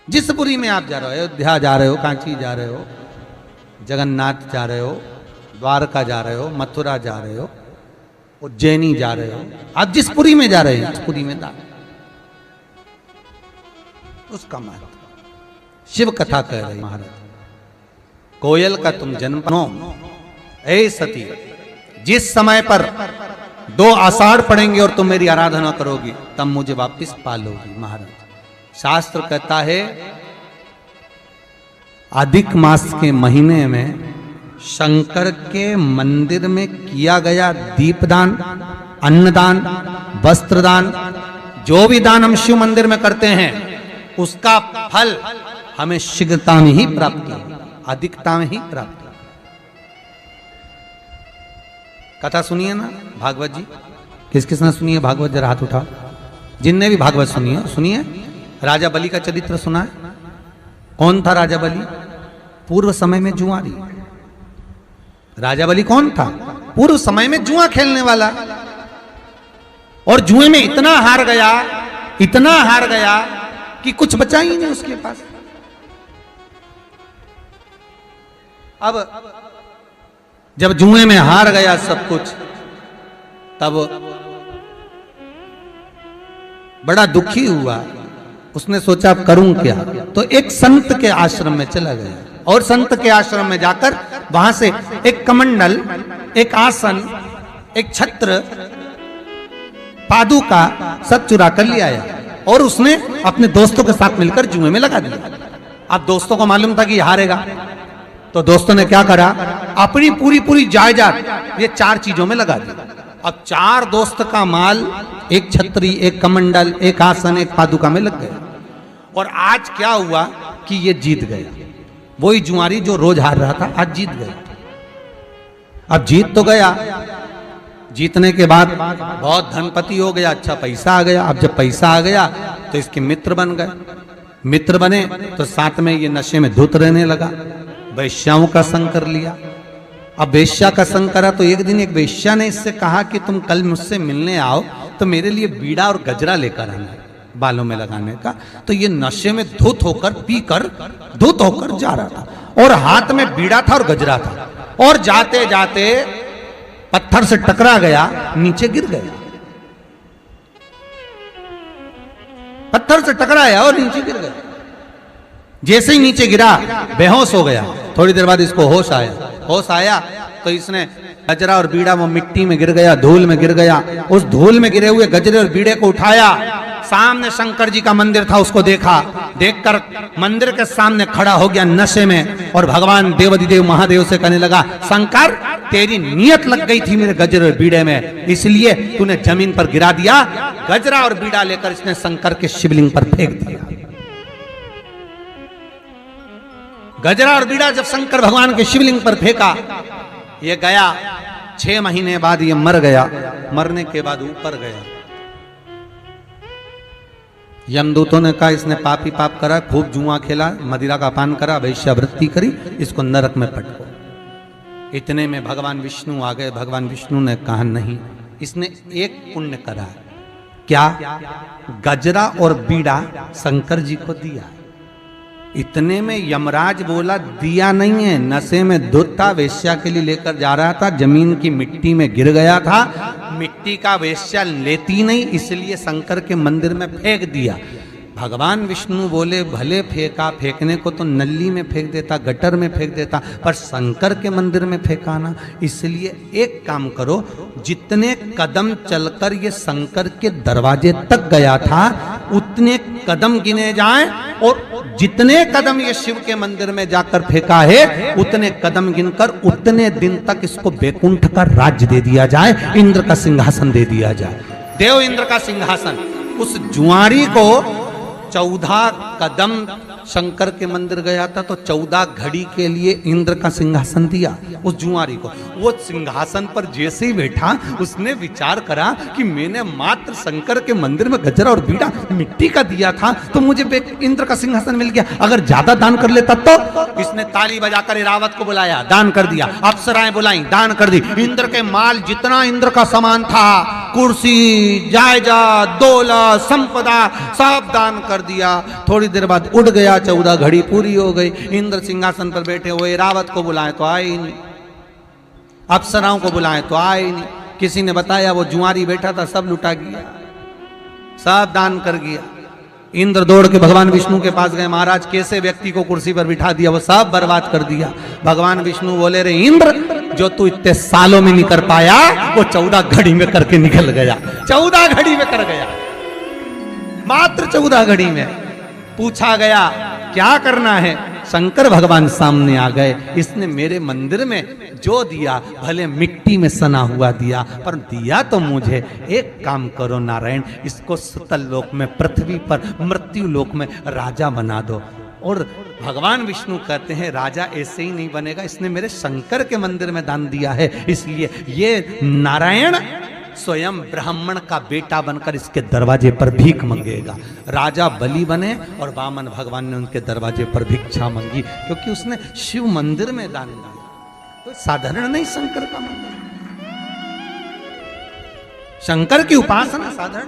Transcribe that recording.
जिस पुरी में आप जा रहे हो, अयोध्या जा रहे हो, कांची जा रहे हो, जगन्नाथ जा रहे हो, द्वारका जा रहे हो, मथुरा जा रहे हो, उज्जैनी जा रहे हो, आप जिस पुरी में जा रहे हैं, उस पुरी में दान, उसका महत्व शिव कथा कह रहे महाराज। कोयल का तुम जन्म नो, ऐ सती, जिस समय पर 2 आषाढ़ पड़ेंगे और तुम मेरी आराधना करोगी, तब मुझे वापस पालोगी। महाराज शास्त्र कहता है अधिक मास के महीने में शंकर के मंदिर में किया गया दीपदान, अन्नदान, वस्त्रदान, जो भी दान हम शिव मंदिर में करते हैं, उसका फल हमें शीघ्रता में ही प्राप्त है, अधिकता में ही प्राप्त है। कथा सुनिए ना भागवत जी, किस किसने सुनी है भागवत? जरा हाथ उठाओ जिनने भी भागवत सुनी है। सुनिए, राजा बलि का चरित्र सुना है? कौन था राजा बलि? पूर्व समय में जुआरी। राजा बलि कौन था? पूर्व समय में जुआ खेलने वाला, और जुए में इतना हार गया कि कुछ बचा ही नहीं उसके पास। अब जब जुए में हार गया सब कुछ, तब बड़ा दुखी हुआ। उसने सोचा अब करूं क्या, तो एक संत के आश्रम में चला गया, और संत के आश्रम में जाकर वहां से एक कमंडल, एक आसन, एक छत्र, पादुका सब चुरा कर ले आया, और उसने अपने दोस्तों के साथ मिलकर जुए में लगा दिया। अब दोस्तों को मालूम था कि हारेगा, तो दोस्तों ने क्या करा, अपनी पूरी जायदाद ये 4 चीजों में लगा दी। अब 4 दोस्त का माल, एक छतरी, एक कमंडल, एक आसन, एक पादुका में लग गया। और आज क्या हुआ कि ये जीत गया। वही जुआरी जो रोज हार रहा था, आज जीत गया। अब जीत तो गया, जीतने के बाद बहुत धनपति हो गया, अच्छा पैसा आ गया। अब जब पैसा आ गया तो इसके मित्र बन गए। मित्र बने तो साथ में ये नशे में धुत रहने लगा, वैश्याओं का संग कर लिया। अब वेश्या का संग करा तो एक दिन एक वेश्या ने इससे कहा कि तुम कल मुझसे मिलने आओ तो मेरे लिए बीड़ा और गजरा लेकर आना बालों में लगाने का। तो ये नशे में धुत होकर जा रहा था, और हाथ में बीड़ा था और गजरा था, और जाते जाते पत्थर से टकरा गया, नीचे गिर गया। पत्थर से टकराया और नीचे गिर गया। जैसे ही नीचे गिरा बेहोश हो गया। थोड़ी देर बाद इसको होश आया तो इसने गजरा और बीड़ा वो मिट्टी में गिर गया, धूल में गिर गया। उस धूल में गिरे हुए गजरे और बीड़े को उठाया, सामने शंकर जी का मंदिर था, उसको देखा। देखकर मंदिर के सामने खड़ा हो गया नशे में, और भगवान देवाधिदेव महादेव से कहने लगा, शंकर तेरी नियत लग गई थी मेरे गजरे और बीड़े में, इसलिए तूने जमीन पर गिरा दिया। गजरा और बीड़ा लेकर इसने शंकर के शिवलिंग पर फेंक दिया। गजरा और बीड़ा जब शंकर भगवान के शिवलिंग पर फेंका, ये गया। 6 महीने बाद ये मर गया। मरने के बाद ऊपर गया। यमदूतों ने कहा इसने पाप ही पाप करा, खूब जुआ खेला, मदिरा का पान करा, वैश्यावृत्ति करी, इसको नरक में पटको। इतने में भगवान विष्णु आ गए। भगवान विष्णु ने कहा नहीं, इसने एक पुण्य करा। क्या? गजरा और बीड़ा शंकर जी को दिया। इतने में यमराज बोला दिया नहीं है, नशे में धुत था, वेश्या के लिए लेकर जा रहा था, जमीन की मिट्टी में गिर गया था, मिट्टी का वेश्या लेती नहीं, इसलिए शंकर के मंदिर में फेंक दिया। भगवान विष्णु बोले भले फेंका, फेंकने को तो नली में फेंक देता, गटर में फेंक देता, पर शंकर के मंदिर में फेंका ना। इसलिए एक काम करो, जितने कदम चलकर ये शंकर के दरवाजे तक गया था उतने कदम गिने जाएं, और जितने कदम ये शिव के मंदिर में जाकर फेंका है उतने कदम गिनकर उतने दिन तक इसको बैकुंठ का राज्य दे दिया जाए, इंद्र का सिंहासन दे दिया जाए, देव इंद्र का सिंहासन। उस जुआरी को 14 कदम शंकर के मंदिर गया था तो 14 घड़ी के लिए इंद्र का सिंहासन दिया उस जुआरी को। वो सिंहासन पर जैसे ही बैठा उसने विचार करा कि मैंने मात्र शंकर के मंदिर में गजरा और बीड़ा मिट्टी का दिया था तो मुझे इंद्र का सिंहासन मिल गया, अगर ज्यादा दान कर लेता तो। इसने ताली बजाकर इरावत को बुलाया, दान कर दिया। अप्सराएं बुलाई, दान कर दी। इंद्र के माल जितना इंद्र का सामान था कुर्सी, जायदाद, दौलत, संपदा सब दान कर दिया। थोड़ी देर बाद उड़ गया, 14 घड़ी पूरी हो गई। इंद्र सिंहासन पर बैठे हुए, रावत को बुलाए तो आए ही नहीं, अप्सराओं को बुलाए तो आए ही नहीं। किसी ने बताया वो जुआरी बैठा था, सब लुटा गया, सब दान कर गया। इंद्र दौड़ के भगवान विष्णु के पास गए, महाराज कैसे व्यक्ति को कुर्सी पर बिठा दिया, वो सब बर्बाद कर दिया। भगवान विष्णु बोले, रे इंद्र, जो तू इतने सालों में नहीं कर पाया वो 14 घड़ी में करके निकल गया। 14 घड़ी में कर गया, मात्र 14 घड़ी में। पूछा गया क्या करना है, शंकर भगवान सामने आ गए। इसने मेरे मंदिर में जो दिया, भले मिट्टी में सना हुआ दिया, पर दिया तो मुझे। एक काम करो नारायण, इसको सुतल लोक में, पृथ्वी पर मृत्यु लोक में राजा बना दो। और भगवान विष्णु कहते हैं राजा ऐसे ही नहीं बनेगा, इसने मेरे शंकर के मंदिर में दान दिया है, इसलिए ये नारायण स्वयं ब्राह्मण का बेटा बनकर इसके दरवाजे पर भीख मांगेगा। राजा बलि बने और वामन भगवान ने उनके दरवाजे पर भिक्षा मांगी, क्योंकि उसने शिव मंदिर में दान दिया। तो साधारण नहीं शंकर का मंदिर, शंकर की उपासना साधारण।